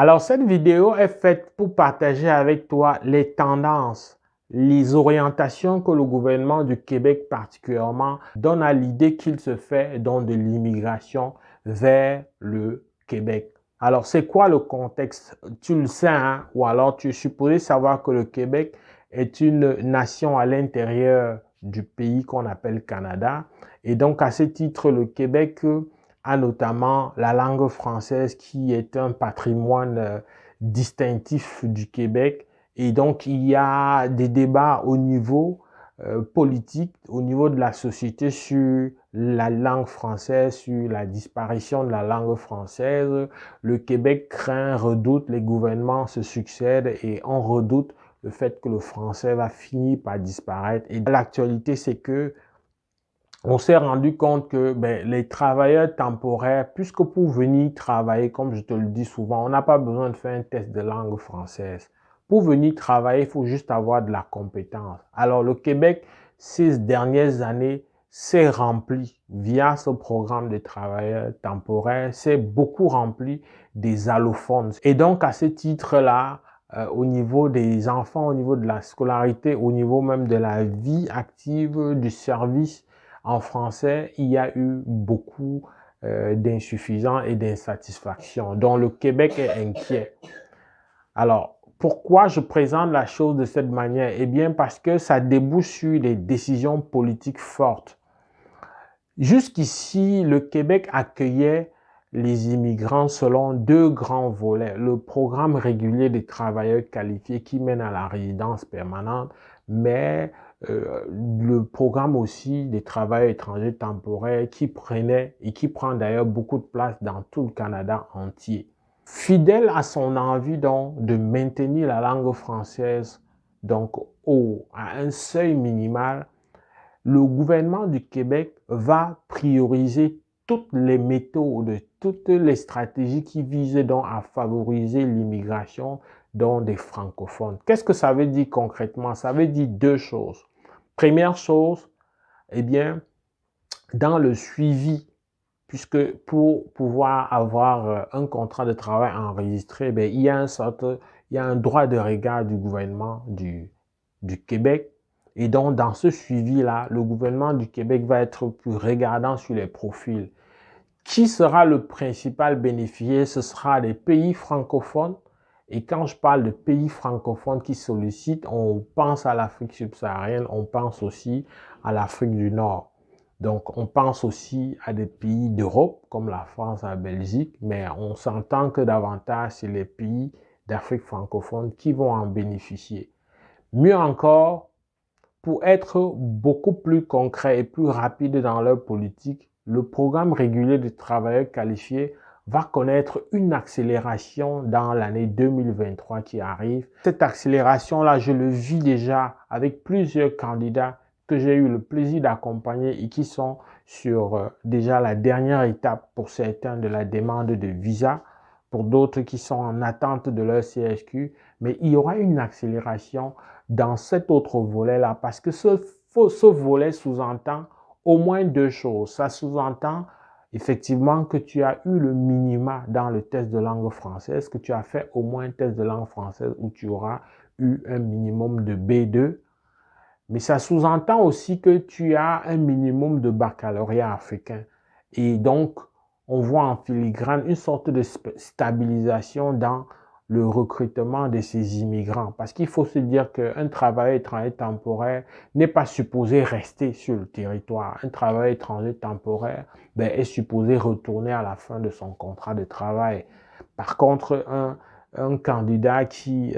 Alors, cette vidéo est faite pour partager avec toi les tendances, les orientations que le gouvernement du Québec particulièrement donne à l'idée qu'il se fait donc de l'immigration vers le Québec. Alors, c'est quoi le contexte? Tu le sais, hein? Ou alors tu es supposé savoir que le Québec est une nation à l'intérieur du pays qu'on appelle Canada. Et donc, à ce titre, le Québec a notamment la langue française qui est un patrimoine distinctif du Québec. Et donc, il y a des débats au niveau politique, au niveau de la société sur la langue française, sur la disparition de la langue française. Le Québec craint, redoute, les gouvernements se succèdent et on redoute le fait que le français va finir par disparaître. Et l'actualité, c'est que on s'est rendu compte que les travailleurs temporaires, puisque pour venir travailler, comme je te le dis souvent, on n'a pas besoin de faire un test de langue française. Pour venir travailler, il faut juste avoir de la compétence. Alors le Québec, ces dernières années, s'est rempli via ce programme de travailleurs temporaires, s'est beaucoup rempli des allophones. Et donc à ce titre-là, au niveau des enfants, au niveau de la scolarité, au niveau même de la vie active, du service, en français, il y a eu beaucoup d'insuffisance et d'insatisfaction, dont le Québec est inquiet. Alors, pourquoi je présente la chose de cette manière? Eh bien, parce que ça débouche sur des décisions politiques fortes. Jusqu'ici, le Québec accueillait les immigrants selon deux grands volets. Le programme régulier des travailleurs qualifiés qui mène à la résidence permanente, mais le programme aussi des travailleurs étrangers temporaires qui prenait et qui prend d'ailleurs beaucoup de place dans tout le Canada entier. Fidèle à son envie donc de maintenir la langue française donc à un seuil minimal, le gouvernement du Québec va prioriser toutes les méthodes, toutes les stratégies qui visent donc à favoriser l'immigration dans des francophones. Qu'est-ce que ça veut dire concrètement? Ça veut dire deux choses. Première chose, eh bien, dans le suivi, puisque pour pouvoir avoir un contrat de travail enregistré, il y a un droit de regard du gouvernement du Québec. Et donc, dans ce suivi-là, le gouvernement du Québec va être plus regardant sur les profils. Qui sera le principal bénéficiaire? Ce sera les pays francophones. Et quand je parle de pays francophones qui sollicitent, on pense à l'Afrique subsaharienne, on pense aussi à l'Afrique du Nord. Donc, on pense aussi à des pays d'Europe, comme la France, la Belgique, mais on s'entend que davantage, c'est les pays d'Afrique francophone qui vont en bénéficier. Mieux encore, pour être beaucoup plus concret et plus rapide dans leur politique, le programme régulier de travailleurs qualifiés va connaître une accélération dans l'année 2023 qui arrive. Cette accélération-là, je le vis déjà avec plusieurs candidats que j'ai eu le plaisir d'accompagner et qui sont sur déjà la dernière étape pour certains de la demande de visa, pour d'autres qui sont en attente de leur CSQ, mais il y aura une accélération dans cet autre volet-là, parce que ce volet sous-entend au moins deux choses. Ça sous-entend effectivement que tu as eu le minima dans le test de langue française, que tu as fait au moins un test de langue française où tu auras eu un minimum de B2, mais ça sous-entend aussi que tu as un minimum de baccalauréat africain. Et donc, on voit en filigrane une sorte de stabilisation dans le recrutement de ces immigrants. Parce qu'il faut se dire qu'un travailleur étranger temporaire n'est pas supposé rester sur le territoire. Un travailleur étranger temporaire est supposé retourner à la fin de son contrat de travail. Par contre, un candidat qui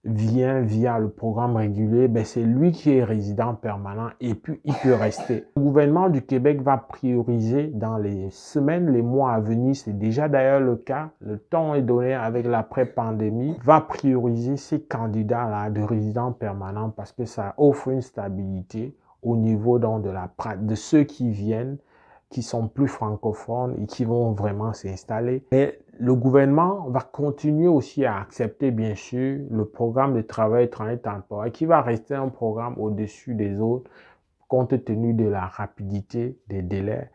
vient via le programme régulier, c'est lui qui est résident permanent et puis il peut rester. Le gouvernement du Québec va prioriser dans les semaines, les mois à venir, c'est déjà d'ailleurs le cas, le temps est donné avec l'après-pandémie, va prioriser ces candidats-là de résidents permanents parce que ça offre une stabilité au niveau donc de ceux qui viennent, qui sont plus francophones et qui vont vraiment s'installer. Et le gouvernement va continuer aussi à accepter, bien sûr, le programme de travail étranger temporaire qui va rester un programme au-dessus des autres compte tenu de la rapidité des délais,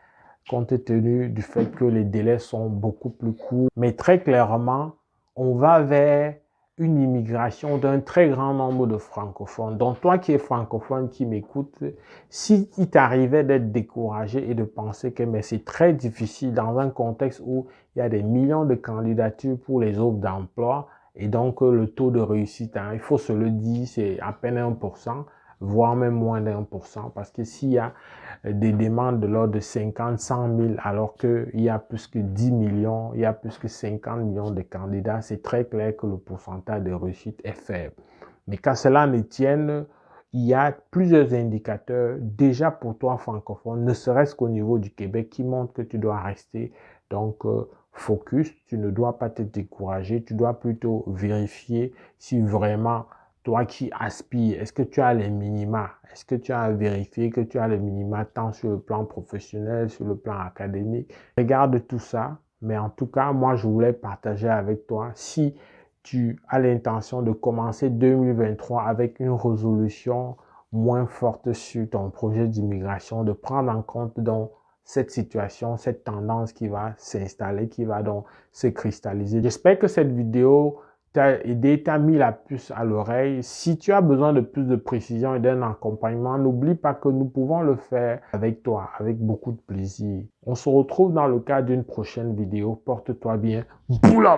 compte tenu du fait que les délais sont beaucoup plus courts. Mais très clairement, on va vers une immigration d'un très grand nombre de francophones. Donc toi qui es francophone, qui m'écoute, si il t'arrivait d'être découragé et de penser que mais c'est très difficile dans un contexte où il y a des millions de candidatures pour les offres d'emploi et donc le taux de réussite, il faut se le dire, c'est à peine 1%, voire même moins d'1%, parce que s'il y a des demandes de l'ordre de 50, 100 000, alors qu'il y a plus que 10 millions, il y a plus que 50 millions de candidats, c'est très clair que le pourcentage de réussite est faible. Mais quand cela ne tienne, il y a plusieurs indicateurs déjà pour toi francophone, ne serait-ce qu'au niveau du Québec, qui montrent que tu dois rester donc focus, tu ne dois pas te décourager, tu dois plutôt vérifier si vraiment toi qui aspires, est-ce que tu as les minima? Est-ce que tu as vérifié que tu as les minima tant sur le plan professionnel, sur le plan académique? Regarde tout ça, mais en tout cas, moi, je voulais partager avec toi si tu as l'intention de commencer 2023 avec une résolution moins forte sur ton projet d'immigration, de prendre en compte donc cette situation, cette tendance qui va s'installer, qui va donc se cristalliser. J'espère que cette vidéo t'a aidé, t'a mis la puce à l'oreille. Si tu as besoin de plus de précision et d'un accompagnement, n'oublie pas que nous pouvons le faire avec toi, avec beaucoup de plaisir. On se retrouve dans le cadre d'une prochaine vidéo. Porte-toi bien. Boula!